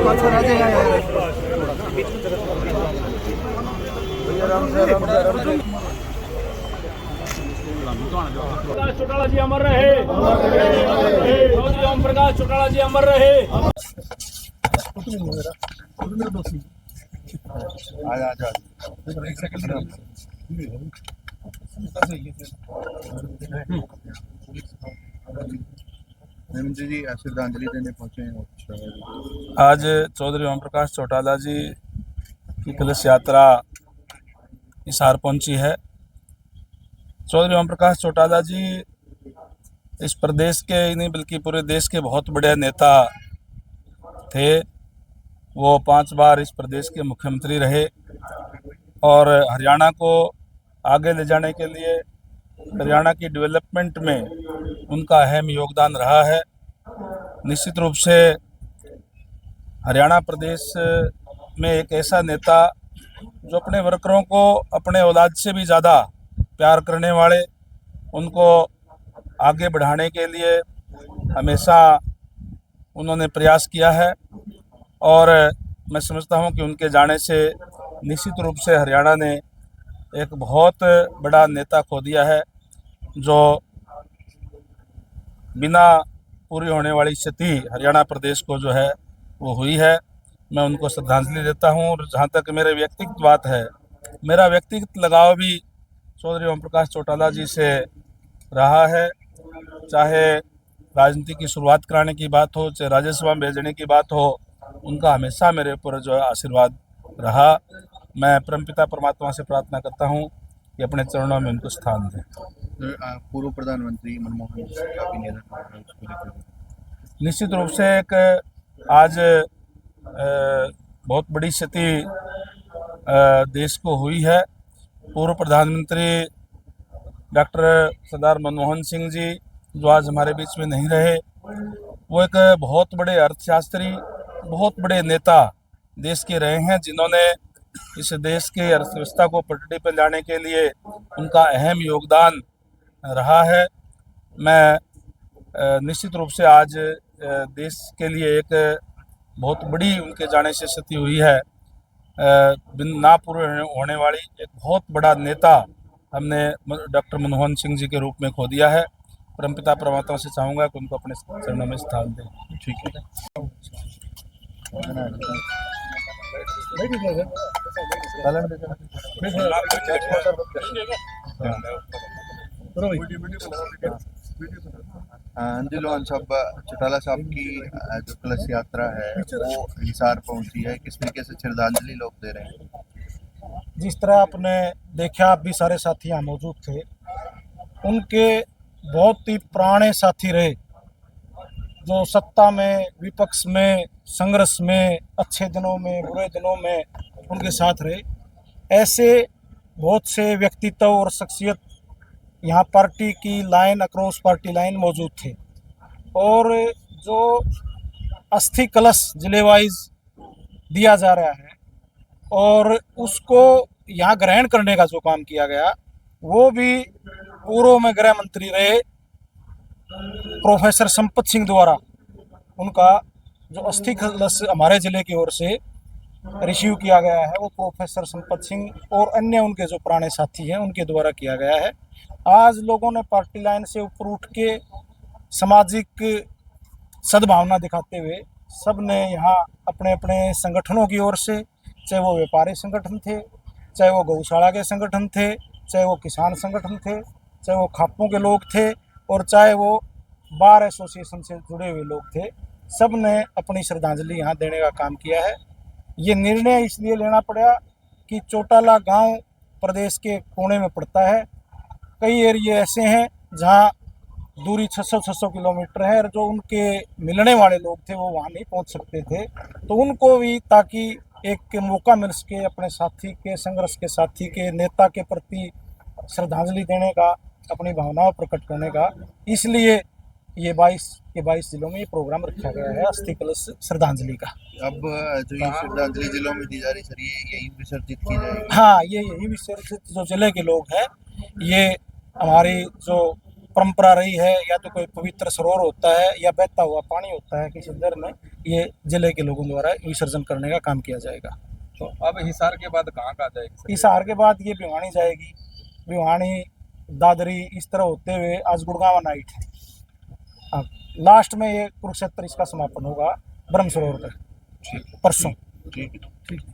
चौटाला जी अमर रहे, चौधरी ओम प्रकाश चौटाला जी अमर रहे। जी श्रद्धांजलि देने पहुंचे हैं। आज चौधरी ओम प्रकाश चौटाला जी की कलश यात्रा हिसार पहुंची है। चौधरी ओम प्रकाश चौटाला जी इस प्रदेश के ही नहीं बल्कि पूरे देश के बहुत बड़े नेता थे। वो 5 बार इस प्रदेश के मुख्यमंत्री रहे और हरियाणा को आगे ले जाने के लिए हरियाणा की डेवलपमेंट में उनका अहम योगदान रहा है। निश्चित रूप से हरियाणा प्रदेश में एक ऐसा नेता जो अपने वर्करों को अपने औलाद से भी ज़्यादा प्यार करने वाले, उनको आगे बढ़ाने के लिए हमेशा उन्होंने प्रयास किया है और मैं समझता हूं कि उनके जाने से निश्चित रूप से हरियाणा ने एक बहुत बड़ा नेता खो दिया है, जो बिना पूरी होने वाली क्षति हरियाणा प्रदेश को जो है वो हुई है। मैं उनको श्रद्धांजलि देता हूं। और जहां तक मेरे व्यक्तिगत बात है, मेरा व्यक्तिगत लगाव भी चौधरी ओम प्रकाश चौटाला जी से रहा है। चाहे राजनीति की शुरुआत कराने की बात हो, चाहे राज्यसभा में भेजने की बात हो, उनका हमेशा मेरे ऊपर जो है आशीर्वाद रहा। मैं परमपिता परमात्मा से प्रार्थना करता हूं कि अपने चरणों में उनको स्थान दें। पूर्व प्रधानमंत्री मनमोहन सिंह का भी निधन हुआ है, उसको लेकर निश्चित रूप से एक आज बहुत बड़ी क्षति देश को हुई है। पूर्व प्रधानमंत्री डॉक्टर सरदार मनमोहन सिंह जी जो आज हमारे बीच में नहीं रहे, वो एक बहुत बड़े अर्थशास्त्री, बहुत बड़े नेता देश के रहे हैं, जिन्होंने इस देश के अर्थव्यवस्था को पटरी पर लाने के लिए उनका अहम योगदान रहा है। मैं निश्चित रूप से आज देश के लिए एक बहुत बड़ी उनके जाने से क्षति हुई है। ना पूरे होने वाली एक बहुत बड़ा नेता हमने डॉक्टर मनमोहन सिंह जी के रूप में खो दिया है। परमपिता परमात्मा से चाहूँगा कि उनको अपने चरणों में स्थान दें। ठीक है। अंजुलोन साहब चौटाला साहब की जो कलश यात्रा है वो हिसार पहुंची है, किस तरीके से श्रद्धांजलि लोग दे रहे हैं? जिस तरह आपने देखा, आप भी सारे साथी यहाँ मौजूद थे, उनके बहुत ही पुराने साथी रहे, जो सत्ता में, विपक्ष में, संघर्ष में, अच्छे दिनों में, बुरे दिनों में उनके साथ रहे। ऐसे बहुत से व्यक्तित्व और शख्सियत यहाँ पार्टी की लाइन, अक्रॉस पार्टी लाइन मौजूद थे। और जो अस्थि कलश जिले वाइज दिया जा रहा है और उसको यहाँ ग्रहण करने का जो काम किया गया, वो भी पूर्व में गृह मंत्री रहे प्रोफेसर संपत सिंह द्वारा उनका जो अस्थि कलश हमारे ज़िले की ओर से रिसीव किया गया है, वो प्रोफेसर संपत सिंह और अन्य उनके जो पुराने साथी हैं उनके द्वारा किया गया है। आज लोगों ने पार्टी लाइन से ऊपर उठ के सामाजिक सद्भावना दिखाते हुए सब ने यहाँ अपने अपने संगठनों की ओर से, चाहे वो व्यापारी संगठन थे, चाहे वो गौशाला के संगठन थे, चाहे वो किसान संगठन थे, चाहे वो खापों के लोग थे और चाहे वो बार एसोसिएशन से जुड़े हुए लोग थे, सब ने अपनी श्रद्धांजलि यहाँ देने का काम किया है। ये निर्णय इसलिए लेना पड़ा कि चौटाला गांव प्रदेश के कोने में पड़ता है। कई एरिए ऐसे हैं जहाँ दूरी 600 किलोमीटर है और जो उनके मिलने वाले लोग थे वो वहाँ नहीं पहुँच सकते थे, तो उनको भी ताकि एक मौका मिल सके अपने साथी के, संघर्ष के साथी के, नेता के प्रति श्रद्धांजलि देने का, अपनी भावनाओं प्रकट करने का, इसलिए ये 22 जिलों में ये प्रोग्राम रखा गया है अस्थि कलश श्रद्धांजलि का। अब जो ये श्रद्धांजलि जिलों में दी जा रही, सर, ये यही विसर्जित की जाएगी? हाँ, ये यही विसर्जित जो जिले के लोग हैं, ये हमारी जो परंपरा रही है, या तो कोई पवित्र सरोवर होता है या बहता हुआ पानी होता है किसी नहर में, ये जिले के लोगों द्वारा विसर्जन करने का काम किया जाएगा। तो अब हिसार के बाद कहाँ जाएगी? इस हार के बाद ये भिवानी जाएगी, भिवानी दादरी इस तरह होते हुए आज गुड़गांव नाइट है। अब लास्ट में ये कुरुक्षेत्र इसका समापन होगा ब्रह्म सरोवर पर परसों। ठीक है।